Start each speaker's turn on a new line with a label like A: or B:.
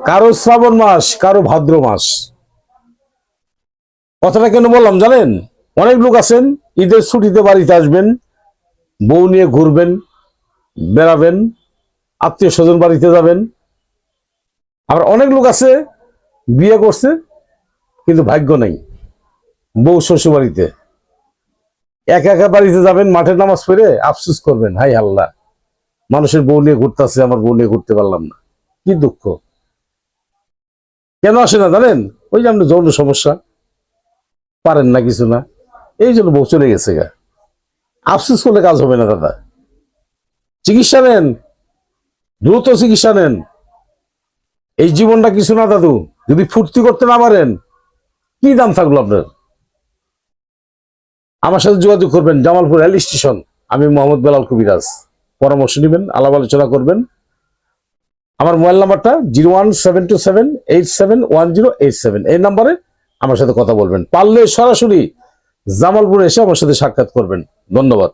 A: কারো শ্রাবণ মাস, কারো ভাদ্র মাস। কথাটা কেন বললাম জানেন? অনেক লোক আছেন ঈদের ছুটিতে বাড়িতে আসবেন, বউ নিয়ে ঘুরবেন, বেড়াবেন, আত্মীয় স্বজন বাড়িতে যাবেন। আবার অনেক লোক আছে বিয়ে করছে কিন্তু ভাগ্য নেই, বউ শ্বশুর বাড়িতে। একা একা বাড়িতে যাবেন, মাঠে নামাজ পড়ে আফসোস করবেন, হাই আল্লাহ, মানুষের বউ নিয়ে ঘুরতেছে, আমার বউ নিয়ে ঘুরতে পারলাম না। কি দুঃখ! কেন আসে না জানেন? ওই যে আপনার যৌন সমস্যা, পারেন না কিছু না, এই জন্য বউ চলে গেছে গা। আফসোস করলে কাজ হবে না দাদা। চিকিৎসা নেন, দ্রুত চিকিৎসা নেন। এই জীবনটা কিছু না দাদু, যদি ফুর্তি করতে না পারেন কি দাম থাকলো আপনার? আমার সাথে যোগাযোগ করবেন, জামালপুর রেল স্টেশন। আমি মোহাম্মদ বেলাল কবিরাজ। পরামর্শ নেবেন, আলাপ আলোচনা করবেন। আমার মোবাইল নাম্বারটা 01727871087। এই নাম্বারে আমার সাথে কথা বলবেন। পারলে সরাসরি জামালপুরে এসে আমার সাথে সাক্ষাৎ করবেন। ধন্যবাদ।